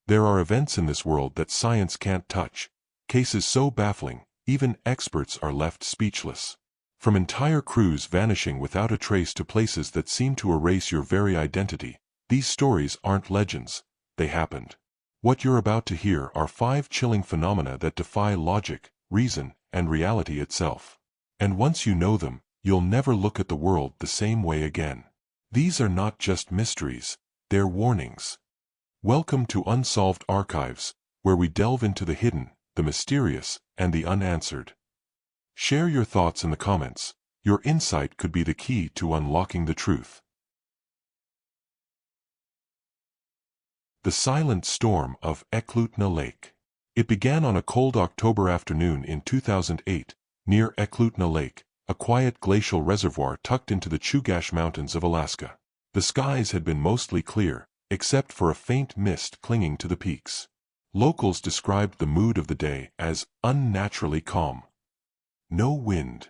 There are events in this world that science can't touch, cases so baffling, even experts are left speechless. From entire crews vanishing without a trace to places that seem to erase your very identity, these stories aren't legends, they happened. What you're about to hear are 5 chilling phenomena that defy logic, reason, and reality itself. And once you know them, you'll never look at the world the same way again. These are not just mysteries, they're warnings. Welcome to Unsolved Archives, where we delve into the hidden, the mysterious, and the unanswered. Share your thoughts in the comments. Your insight could be the key to unlocking the truth. The Silent Storm of Eklutna Lake. It began on a cold October afternoon in 2008, near Eklutna Lake, a quiet glacial reservoir tucked into the Chugach Mountains of Alaska. The skies had been mostly clear, except for a faint mist clinging to the peaks. Locals described the mood of the day as unnaturally calm. No wind.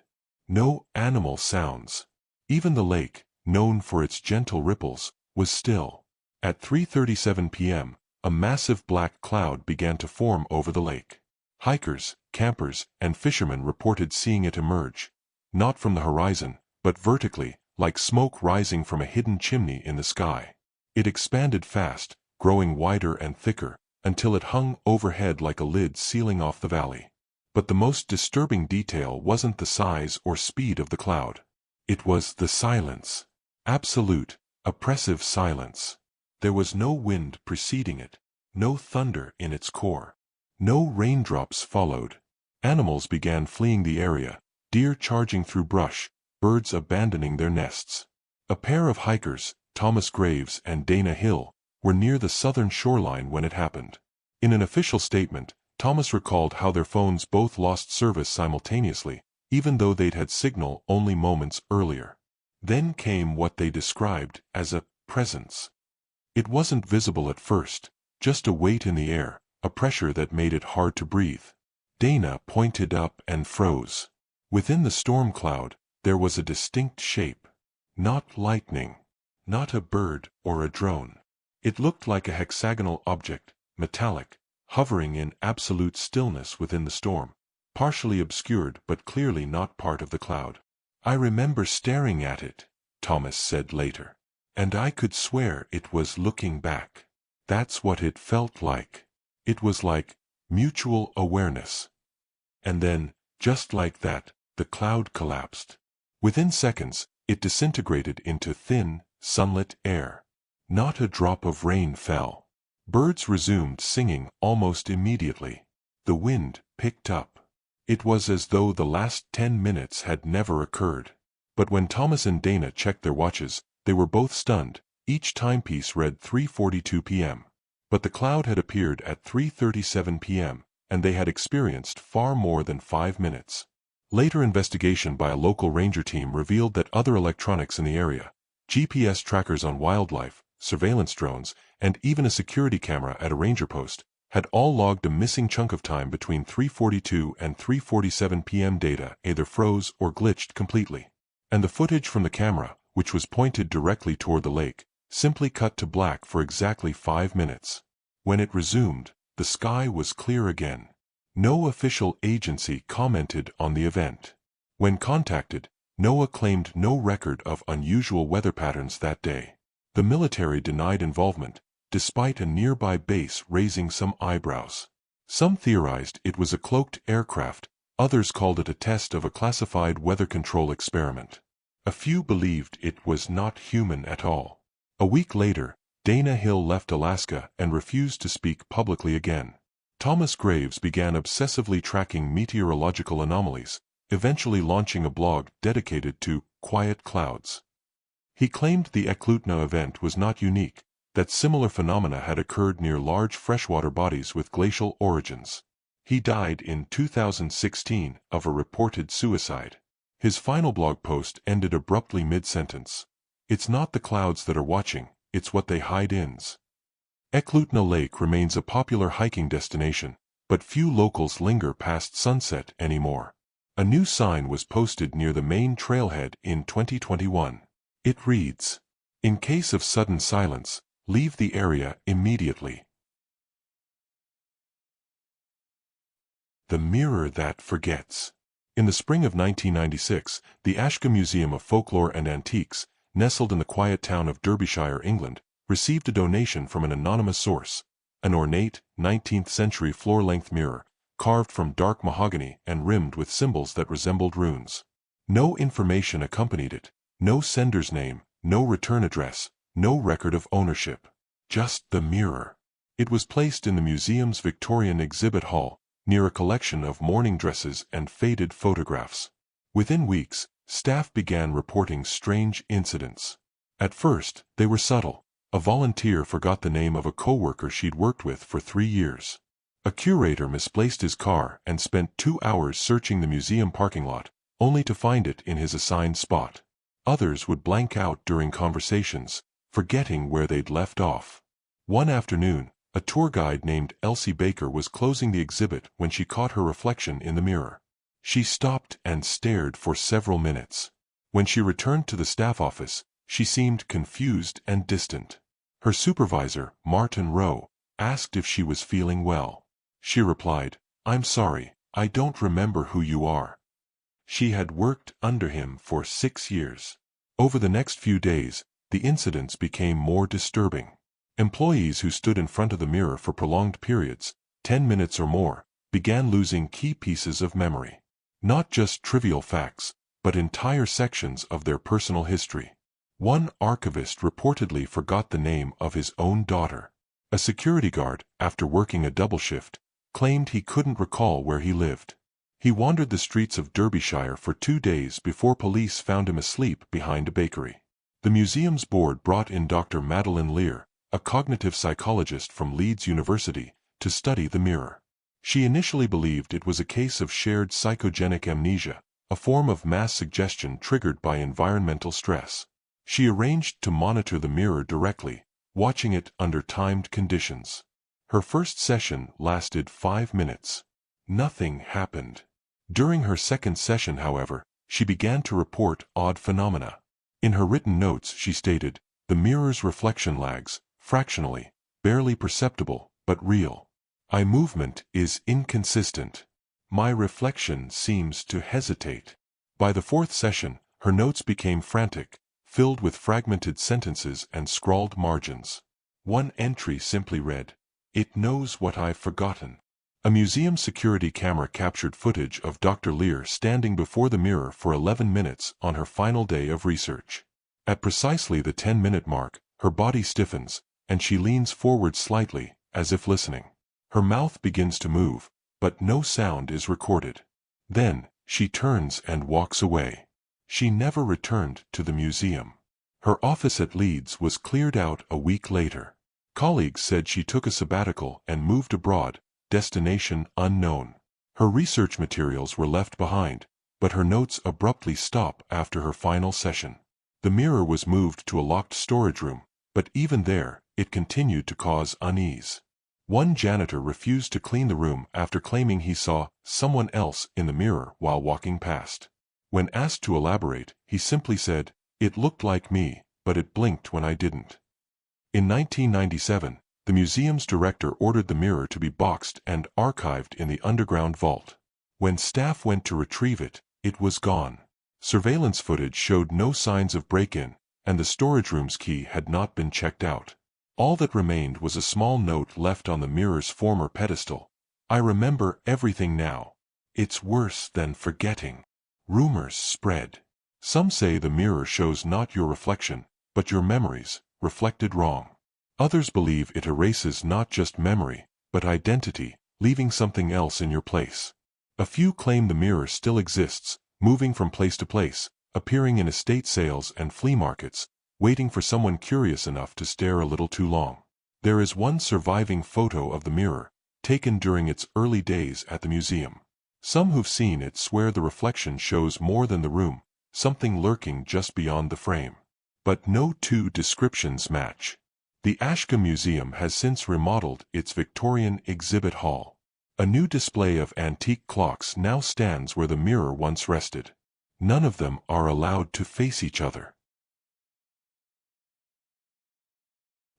No animal sounds. Even the lake, known for its gentle ripples, was still. At 3:37 p.m., a massive black cloud began to form over the lake. Hikers, campers, and fishermen reported seeing it emerge, not from the horizon, but vertically, like smoke rising from a hidden chimney in the sky. It expanded fast, growing wider and thicker, until it hung overhead like a lid sealing off the valley. But the most disturbing detail wasn't the size or speed of the cloud. It was the silence. Absolute, oppressive silence. There was no wind preceding it, no thunder in its core. No raindrops followed. Animals began fleeing the area, deer charging through brush, birds abandoning their nests. A pair of hikers, Thomas Graves and Dana Hill, were near the southern shoreline when it happened. In an official statement, Thomas recalled how their phones both lost service simultaneously, even though they'd had signal only moments earlier. Then came what they described as a presence. It wasn't visible at first, just a weight in the air, a pressure that made it hard to breathe. Dana pointed up and froze. Within the storm cloud, there was a distinct shape. Not lightning. Not a bird or a drone. It looked like a hexagonal object, metallic, hovering in absolute stillness within the storm, partially obscured but clearly not part of the cloud. "I remember staring at it," Thomas said later. "And I could swear it was looking back. That's what it felt like. It was like mutual awareness." And then, just like that, the cloud collapsed. Within seconds, it disintegrated into thin, sunlit air. Not a drop of rain fell. Birds resumed singing almost immediately. The wind picked up. It was as though the last 10 minutes had never occurred. But when Thomas and Dana checked their watches, they were both stunned. Each timepiece read 3:42 p.m. But the cloud had appeared at 3:37 p.m., and they had experienced far more than 5 minutes. Later investigation by a local ranger team revealed that other electronics in the area, GPS trackers on wildlife, surveillance drones, and even a security camera at a ranger post, had all logged a missing chunk of time between 3:42 and 3:47 p.m. Data either froze or glitched completely. And the footage from the camera, which was pointed directly toward the lake, simply cut to black for exactly 5 minutes. When it resumed, the sky was clear again. No official agency commented on the event. When contacted, NOAA claimed no record of unusual weather patterns that day. The military denied involvement, despite a nearby base raising some eyebrows. Some theorized it was a cloaked aircraft, others called it a test of a classified weather control experiment. A few believed it was not human at all. A week later, Dana Hill left Alaska and refused to speak publicly again. Thomas Graves began obsessively tracking meteorological anomalies, eventually launching a blog dedicated to quiet clouds. He claimed the Eklutna event was not unique, that similar phenomena had occurred near large freshwater bodies with glacial origins. He died in 2016 of a reported suicide. His final blog post ended abruptly mid-sentence. "It's not the clouds that are watching, it's what they hide in." Eklutna Lake remains a popular hiking destination, but few locals linger past sunset anymore. A new sign was posted near the main trailhead in 2021. It reads, "In case of sudden silence, leave the area immediately." The Mirror That Forgets. In the spring of 1996, the Ashka Museum of Folklore and Antiques, nestled in the quiet town of Derbyshire, England, received a donation from an anonymous source, an ornate, 19th-century floor-length mirror, carved from dark mahogany and rimmed with symbols that resembled runes. No information accompanied it, no sender's name, no return address, no record of ownership. Just the mirror. It was placed in the museum's Victorian exhibit hall, near a collection of mourning dresses and faded photographs. Within weeks, staff began reporting strange incidents. At first, they were subtle. A volunteer forgot the name of a co-worker she'd worked with for 3 years. A curator misplaced his car and spent 2 hours searching the museum parking lot, only to find it in his assigned spot. Others would blank out during conversations, forgetting where they'd left off. One afternoon, a tour guide named Elsie Baker was closing the exhibit when she caught her reflection in the mirror. She stopped and stared for several minutes. When she returned to the staff office, she seemed confused and distant. Her supervisor, Martin Rowe, asked if she was feeling well. She replied, "I'm sorry, I don't remember who you are." She had worked under him for 6 years. Over the next few days, the incidents became more disturbing. Employees who stood in front of the mirror for prolonged periods, 10 minutes or more, began losing key pieces of memory. Not just trivial facts, but entire sections of their personal history. One archivist reportedly forgot the name of his own daughter. A security guard, after working a double shift, claimed he couldn't recall where he lived. He wandered the streets of Derbyshire for 2 days before police found him asleep behind a bakery. The museum's board brought in Dr. Madeline Lear, a cognitive psychologist from Leeds University, to study the mirror. She initially believed it was a case of shared psychogenic amnesia, a form of mass suggestion triggered by environmental stress. She arranged to monitor the mirror directly, watching it under timed conditions. Her first session lasted 5 minutes. Nothing happened. During her second session, however, she began to report odd phenomena. In her written notes she stated, "The mirror's reflection lags, fractionally, barely perceptible, but real. Eye movement is inconsistent. My reflection seems to hesitate." By the fourth session, her notes became frantic, filled with fragmented sentences and scrawled margins. One entry simply read, "It knows what I've forgotten." A museum security camera captured footage of Dr. Lear standing before the mirror for 11 minutes on her final day of research. At precisely the 10-minute mark, her body stiffens, and she leans forward slightly, as if listening. Her mouth begins to move, but no sound is recorded. Then, she turns and walks away. She never returned to the museum. Her office at Leeds was cleared out a week later. Colleagues said she took a sabbatical and moved abroad, destination unknown. Her research materials were left behind, but her notes abruptly stop after her final session. The mirror was moved to a locked storage room, but even there, it continued to cause unease. One janitor refused to clean the room after claiming he saw someone else in the mirror while walking past. When asked to elaborate, he simply said, "It looked like me, but it blinked when I didn't." In 1997, the museum's director ordered the mirror to be boxed and archived in the underground vault. When staff went to retrieve it, it was gone. Surveillance footage showed no signs of break-in, and the storage room's key had not been checked out. All that remained was a small note left on the mirror's former pedestal. "I remember everything now. It's worse than forgetting." Rumors spread. Some say the mirror shows not your reflection, but your memories, reflected wrong. Others believe it erases not just memory, but identity, leaving something else in your place. A few claim the mirror still exists, moving from place to place, appearing in estate sales and flea markets, waiting for someone curious enough to stare a little too long. There is one surviving photo of the mirror, taken during its early days at the museum. Some who've seen it swear the reflection shows more than the room, something lurking just beyond the frame. But no two descriptions match. The Ashka Museum has since remodeled its Victorian exhibit hall. A new display of antique clocks now stands where the mirror once rested. None of them are allowed to face each other.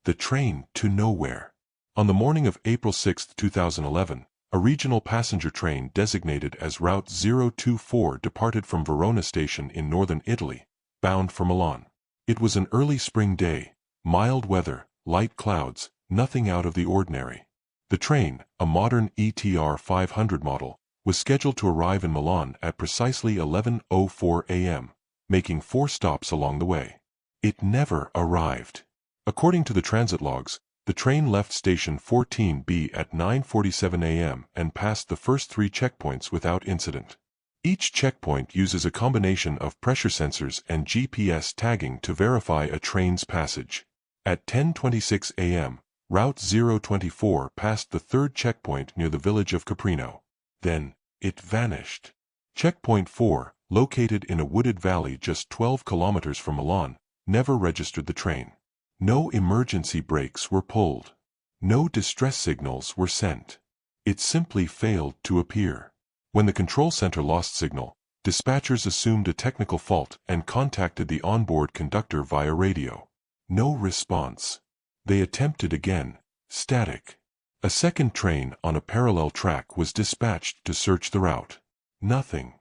The train to nowhere. On the morning of April 6, 2011, A regional passenger train designated as Route 024 departed from Verona station in northern Italy, bound for Milan. It was an early spring day, mild weather, light clouds, nothing out of the ordinary. The train, a modern ETR 500 model, was scheduled to arrive in Milan at precisely 11:04 a.m., making 4 stops along the way. It never arrived. According to the transit logs, the train left station 14B at 9:47 a.m. and passed the first 3 checkpoints without incident. Each checkpoint uses a combination of pressure sensors and GPS tagging to verify a train's passage. At 10:26 a.m., Route 024 passed the 3rd checkpoint near the village of Caprino. Then, it vanished. Checkpoint 4, located in a wooded valley just 12 kilometers from Milan, never registered the train. No emergency brakes were pulled. No distress signals were sent. It simply failed to appear. When the control center lost signal, dispatchers assumed a technical fault and contacted the onboard conductor via radio. No response. They attempted again. Static. A second train on a parallel track was dispatched to search the route. Nothing.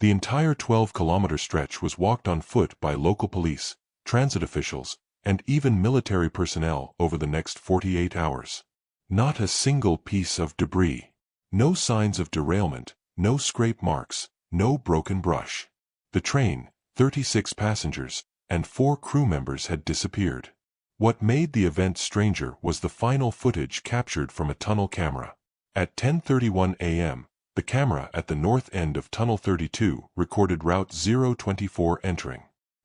The entire 12-kilometer stretch was walked on foot by local police, transit officials, and even military personnel over the next 48 hours. Not a single piece of debris. No signs of derailment, no scrape marks, no broken brush. The train, 36 passengers, and 4 crew members had disappeared. What made the event stranger was the final footage captured from a tunnel camera. At 10:31 a.m., the camera at the north end of Tunnel 32 recorded Route 024 entering.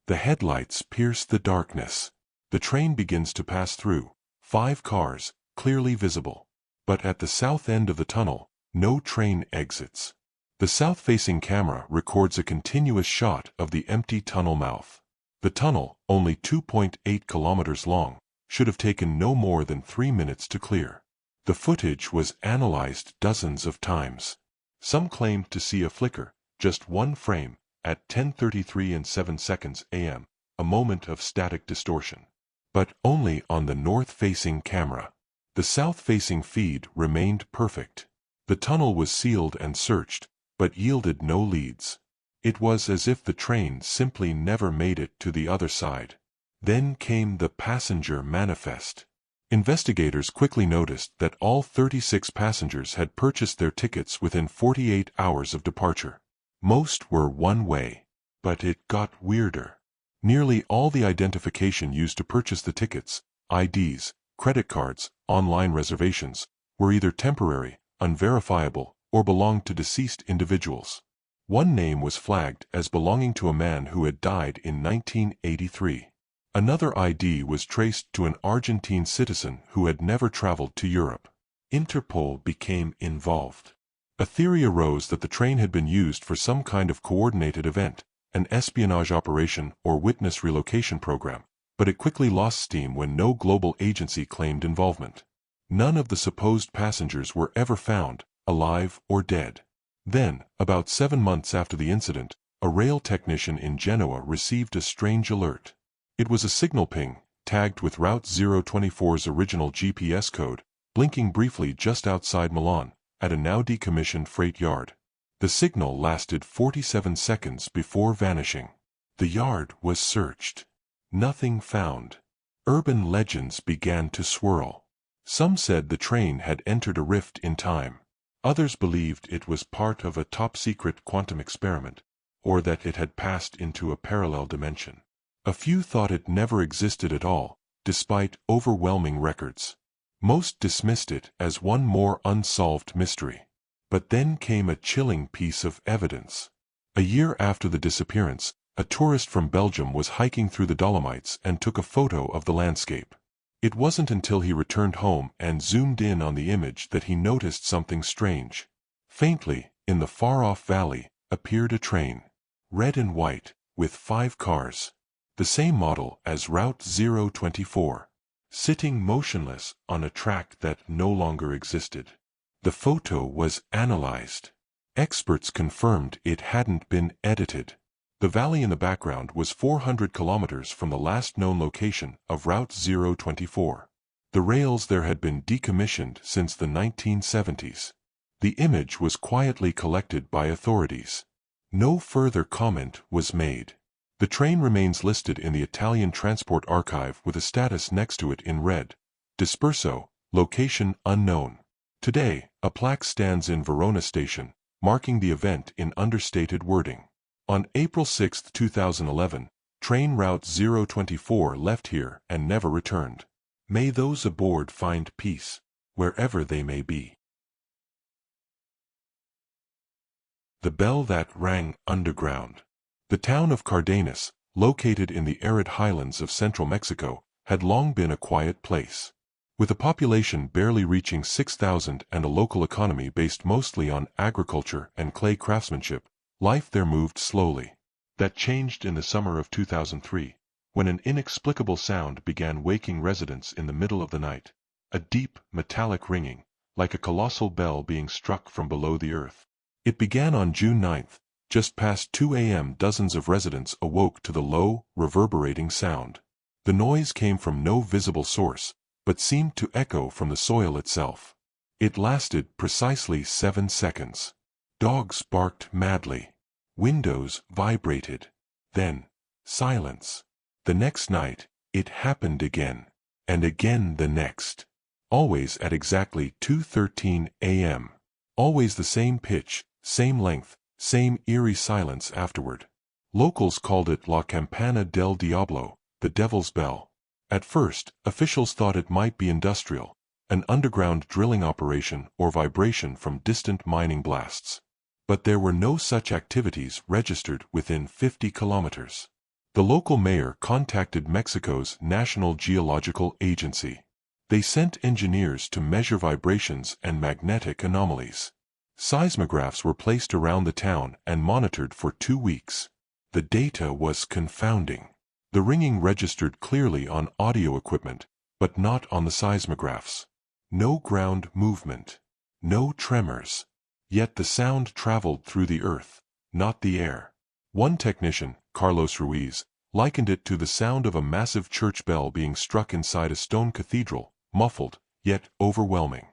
The headlights pierce the darkness. The train begins to pass through, 5 cars, clearly visible. But at the south end of the tunnel, no train exits. The south-facing camera records a continuous shot of the empty tunnel mouth. The tunnel, only 2.8 kilometers long, should have taken no more than 3 minutes to clear. The footage was analyzed dozens of times. Some claimed to see a flicker, just 1 frame, at 10:33:07 a.m., a moment of static distortion. But only on the north-facing camera. The south-facing feed remained perfect. The tunnel was sealed and searched, but yielded no leads. It was as if the train simply never made it to the other side. Then came the passenger manifest. Investigators quickly noticed that all 36 passengers had purchased their tickets within 48 hours of departure. Most were one-way. But it got weirder. Nearly all the identification used to purchase the tickets, IDs, credit cards, online reservations, were either temporary, unverifiable, or belonged to deceased individuals. One name was flagged as belonging to a man who had died in 1983. Another ID was traced to an Argentine citizen who had never traveled to Europe. Interpol became involved. A theory arose that the train had been used for some kind of coordinated event, an espionage operation or witness relocation program, but it quickly lost steam when no global agency claimed involvement. None of the supposed passengers were ever found, alive or dead. Then, about 7 months after the incident, a rail technician in Genoa received a strange alert. It was a signal ping, tagged with Route 024's original GPS code, blinking briefly just outside Milan, at a now decommissioned freight yard. The signal lasted 47 seconds before vanishing. The yard was searched. Nothing found. Urban legends began to swirl. Some said the train had entered a rift in time. Others believed it was part of a top-secret quantum experiment, or that it had passed into a parallel dimension. A few thought it never existed at all, despite overwhelming records. Most dismissed it as one more unsolved mystery. But then came a chilling piece of evidence. A year after the disappearance, a tourist from Belgium was hiking through the Dolomites and took a photo of the landscape. It wasn't until he returned home and zoomed in on the image that he noticed something strange. Faintly, in the far-off valley, appeared a train. Red and white, with 5 cars. The same model as Route 024. Sitting motionless on a track that no longer existed. The photo was analyzed. Experts confirmed it hadn't been edited. The valley in the background was 400 kilometers from the last known location of Route 024. The rails there had been decommissioned since the 1970s. The image was quietly collected by authorities. No further comment was made. The train remains listed in the Italian Transport Archive with a status next to it in red. Disperso, location unknown. Today, a plaque stands in Verona station, marking the event in understated wording. On April 6, 2011, train route 024 left here and never returned. May those aboard find peace, wherever they may be. The bell that rang underground. The town of Cardenas, located in the arid highlands of central Mexico, had long been a quiet place. With a population barely reaching 6,000 and a local economy based mostly on agriculture and clay craftsmanship, life there moved slowly. That changed in the summer of 2003, when an inexplicable sound began waking residents in the middle of the night. A deep, metallic ringing, like a colossal bell being struck from below the earth. It began on June 9. Just past 2 a.m. dozens of residents awoke to the low, reverberating sound. The noise came from no visible source, but seemed to echo from the soil itself. It lasted precisely 7 seconds. Dogs barked madly. Windows vibrated. Then, silence. The next night, it happened again. And again the next. Always at exactly 2:13 a.m. Always the same pitch, same length, same eerie silence afterward. Locals called it La Campana del Diablo, the Devil's Bell. At first, officials thought it might be industrial, an underground drilling operation or vibration from distant mining blasts. But there were no such activities registered within 50 kilometers. The local mayor contacted Mexico's National Geological Agency. They sent engineers to measure vibrations and magnetic anomalies. Seismographs were placed around the town and monitored for 2 weeks. The data was confounding. The ringing registered clearly on audio equipment, but not on the seismographs. No ground movement. No tremors. Yet the sound traveled through the earth, not the air. One technician, Carlos Ruiz, likened it to the sound of a massive church bell being struck inside a stone cathedral, muffled, yet overwhelming.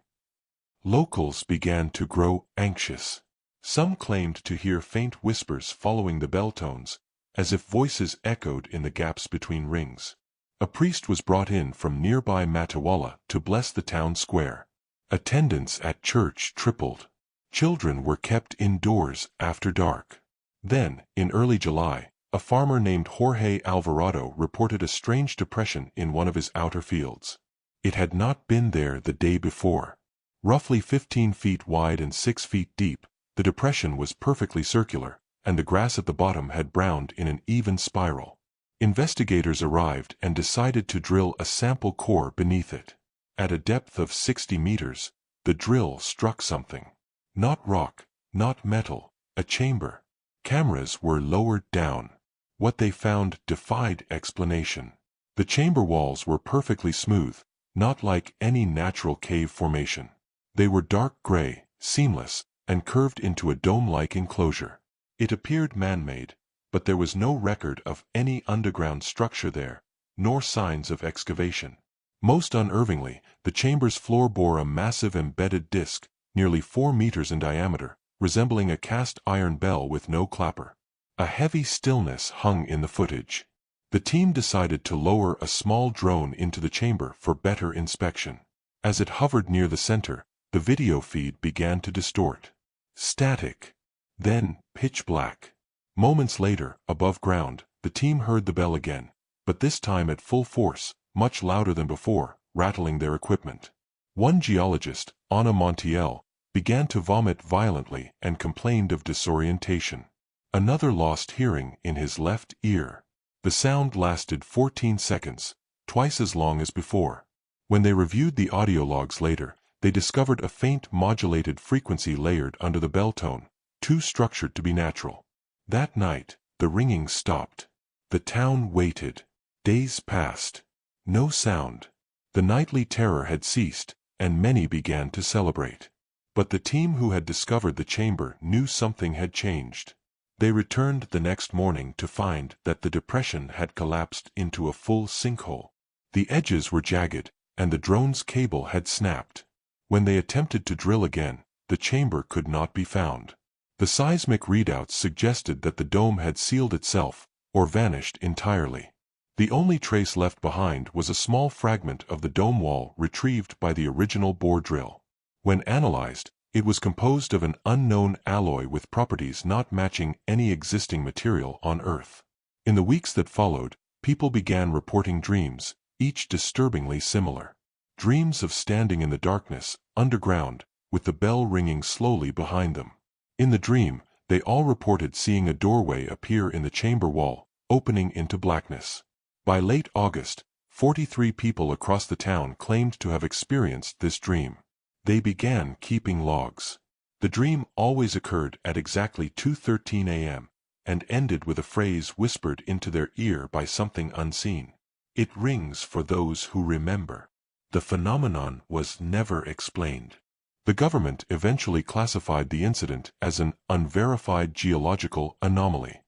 Locals began to grow anxious. Some claimed to hear faint whispers following the bell tones, as if voices echoed in the gaps between rings. A priest was brought in from nearby Matehuala to bless the town square. Attendance at church tripled. Children were kept indoors after dark. Then, in early July, a farmer named Jorge Alvarado reported a strange depression in one of his outer fields. It had not been there the day before. Roughly 15 feet wide and 6 feet deep, the depression was perfectly circular, and the grass at the bottom had browned in an even spiral. Investigators arrived and decided to drill a sample core beneath it. At a depth of 60 meters, the drill struck something. Not rock, not metal, a chamber. Cameras were lowered down. What they found defied explanation. The chamber walls were perfectly smooth, not like any natural cave formation. They were dark gray, seamless, and curved into a dome-like enclosure. It appeared man-made, but there was no record of any underground structure there, nor signs of excavation. Most unnervingly, the chamber's floor bore a massive embedded disc, nearly 4 meters in diameter, resembling a cast iron bell with no clapper. A heavy stillness hung in the footage. The team decided to lower a small drone into the chamber for better inspection. As it hovered near the center, the video feed began to distort. Static. Then, pitch black. Moments later, above ground, the team heard the bell again, but this time at full force, much louder than before, rattling their equipment. One geologist, Ana Montiel, began to vomit violently and complained of disorientation. Another lost hearing in his left ear. The sound lasted 14 seconds, twice as long as before. When they reviewed the audio logs later, they discovered a faint modulated frequency layered under the bell tone, too structured to be natural. That night, the ringing stopped. The town waited. Days passed. No sound. The nightly terror had ceased, and many began to celebrate. But the team who had discovered the chamber knew something had changed. They returned the next morning to find that the depression had collapsed into a full sinkhole. The edges were jagged, and the drone's cable had snapped. When they attempted to drill again, the chamber could not be found. The seismic readouts suggested that the dome had sealed itself, or vanished entirely. The only trace left behind was a small fragment of the dome wall retrieved by the original bore drill. When analyzed, it was composed of an unknown alloy with properties not matching any existing material on Earth. In the weeks that followed, people began reporting dreams, each disturbingly similar. Dreams of standing in the darkness, underground, with the bell ringing slowly behind them. In the dream, they all reported seeing a doorway appear in the chamber wall, opening into blackness. By late August, 43 people across the town claimed to have experienced this dream. They began keeping logs. The dream always occurred at exactly 2:13 a.m. and ended with a phrase whispered into their ear by something unseen. It rings for those who remember. The phenomenon was never explained. The government eventually classified the incident as an unverified geological anomaly.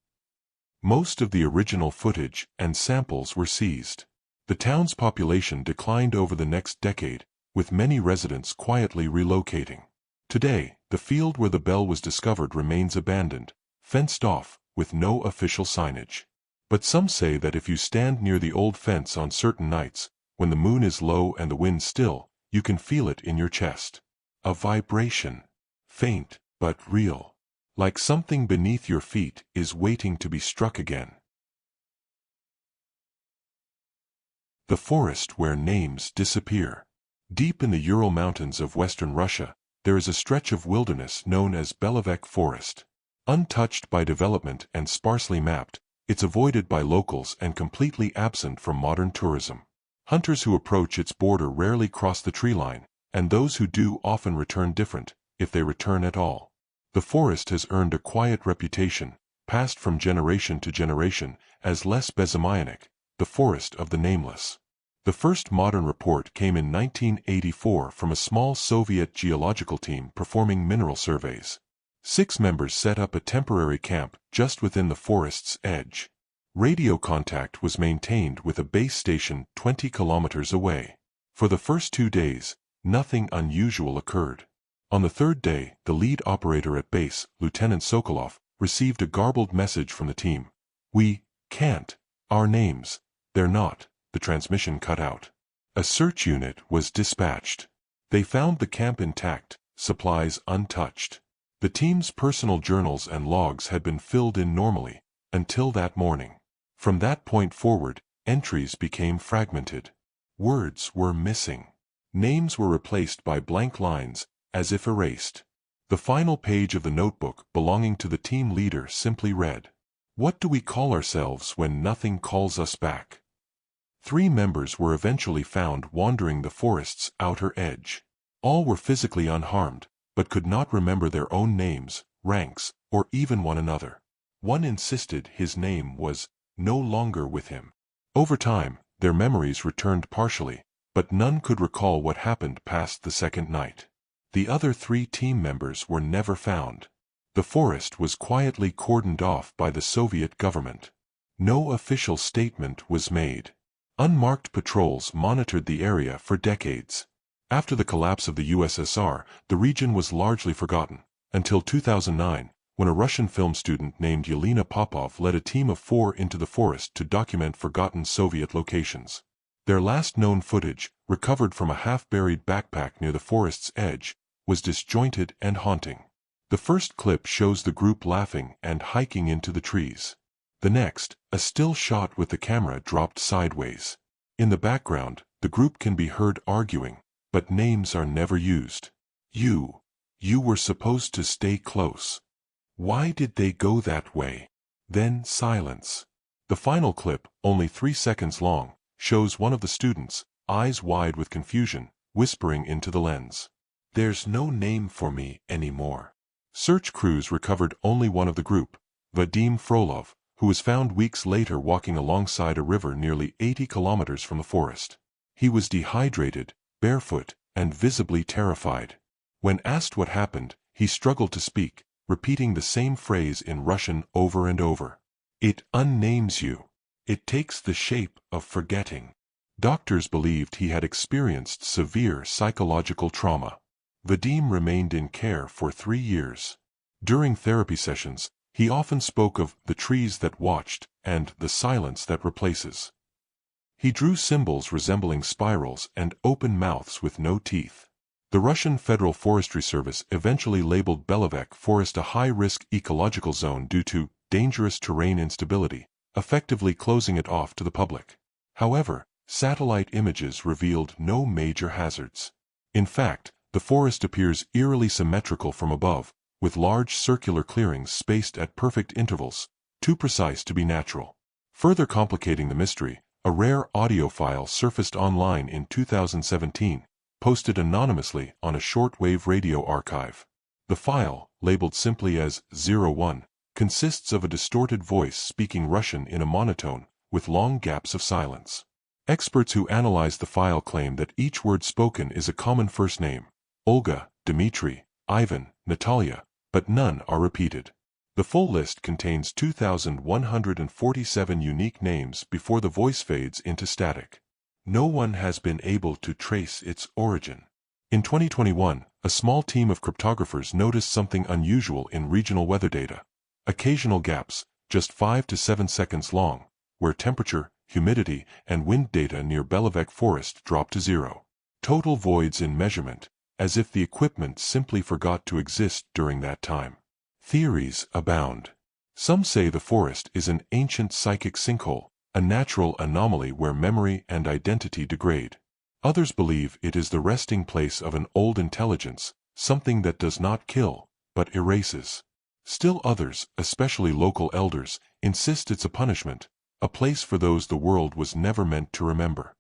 Most of the original footage and samples were seized. The town's population declined over the next decade, with many residents quietly relocating. Today, the field where the bell was discovered remains abandoned, fenced off, with no official signage. But some say that if you stand near the old fence on certain nights, when the moon is low and the wind still, you can feel it in your chest. A vibration. Faint, but real. Like something beneath your feet is waiting to be struck again. The forest where names disappear. Deep in the Ural Mountains of western Russia, there is a stretch of wilderness known as Belovek Forest. Untouched by development and sparsely mapped, it's avoided by locals and completely absent from modern tourism. Hunters who approach its border rarely cross the tree line, and those who do often return different, if they return at all. The forest has earned a quiet reputation, passed from generation to generation, as Les Bezimianic, the forest of the nameless. The first modern report came in 1984 from a small Soviet geological team performing mineral surveys. 6 members set up a temporary camp just within the forest's edge. Radio contact was maintained with a base station 20 kilometers away. For the first 2 days, nothing unusual occurred. On the third day, the lead operator at base, Lieutenant Sokolov, received a garbled message from the team. "We can't. Our names. They're not." The transmission cut out. A search unit was dispatched. They found the camp intact, supplies untouched. The team's personal journals and logs had been filled in normally, until that morning. From that point forward, entries became fragmented. Words were missing. Names were replaced by blank lines, as if erased. The final page of the notebook belonging to the team leader simply read, "What do we call ourselves when nothing calls us back?" 3 members were eventually found wandering the forest's outer edge. All were physically unharmed, but could not remember their own names, ranks, or even one another. One insisted his name was no longer with him. Over time, their memories returned partially, but none could recall what happened past the second night. The other 3 team members were never found. The forest was quietly cordoned off by the Soviet government. No official statement was made. Unmarked patrols monitored the area for decades. After the collapse of the USSR, the region was largely forgotten, until 2009, when a Russian film student named Yelena Popov led a team of 4 into the forest to document forgotten Soviet locations. Their last known footage, recovered from a half-buried backpack near the forest's edge, was disjointed and haunting. The first clip shows the group laughing and hiking into the trees. The next, a still shot with the camera dropped sideways. In the background, the group can be heard arguing, but names are never used. You were supposed to stay close. Why did they go that way? Then silence. The final clip, only 3 seconds long, shows one of the students, eyes wide with confusion, whispering into the lens. "There's no name for me anymore." Search crews recovered only one of the group, Vadim Frolov, who was found weeks later walking alongside a river nearly 80 kilometers from the forest. He was dehydrated, barefoot, and visibly terrified. When asked what happened, he struggled to speak, repeating the same phrase in Russian over and over. "It unnames you. It takes the shape of forgetting." Doctors believed he had experienced severe psychological trauma. Vadim remained in care for 3 years. During therapy sessions, he often spoke of the trees that watched and the silence that replaces. He drew symbols resembling spirals and open mouths with no teeth. The Russian Federal Forestry Service eventually labeled Belovec Forest a high-risk ecological zone due to dangerous terrain instability, effectively closing it off to the public. However, satellite images revealed no major hazards. In fact, the forest appears eerily symmetrical from above, with large circular clearings spaced at perfect intervals, too precise to be natural. Further complicating the mystery, a rare audio file surfaced online in 2017, posted anonymously on a shortwave radio archive. The file, labeled simply as 01, consists of a distorted voice speaking Russian in a monotone, with long gaps of silence. Experts who analyze the file claim that each word spoken is a common first name: Olga, Dmitry, Ivan, Natalia, but none are repeated. The full list contains 2,147 unique names before the voice fades into static. No one has been able to trace its origin. In 2021, a small team of cryptographers noticed something unusual in regional weather data: occasional gaps, just 5 to 7 seconds long, where temperature, humidity, and wind data near Belovec Forest dropped to zero. Total voids in measurement, as if the equipment simply forgot to exist during that time. Theories abound. Some say the forest is an ancient psychic sinkhole, a natural anomaly where memory and identity degrade. Others believe it is the resting place of an old intelligence, something that does not kill, but erases. Still others, especially local elders, insist it's a punishment, a place for those the world was never meant to remember.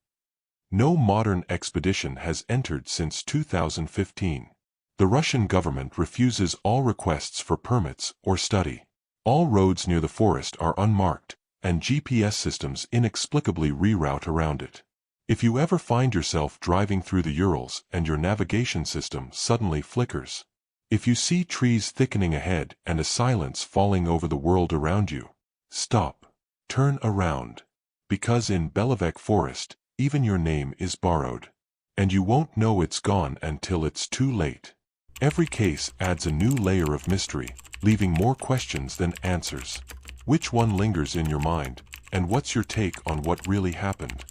No modern expedition has entered since 2015. The Russian government refuses all requests for permits or study. All roads near the forest are unmarked, and GPS systems inexplicably reroute around it. If you ever find yourself driving through the Urals and your navigation system suddenly flickers, if you see trees thickening ahead and a silence falling over the world around you, stop. Turn around. Because in Belovec Forest, even your name is borrowed. And you won't know it's gone until it's too late. Every case adds a new layer of mystery, leaving more questions than answers. Which one lingers in your mind, and what's your take on what really happened?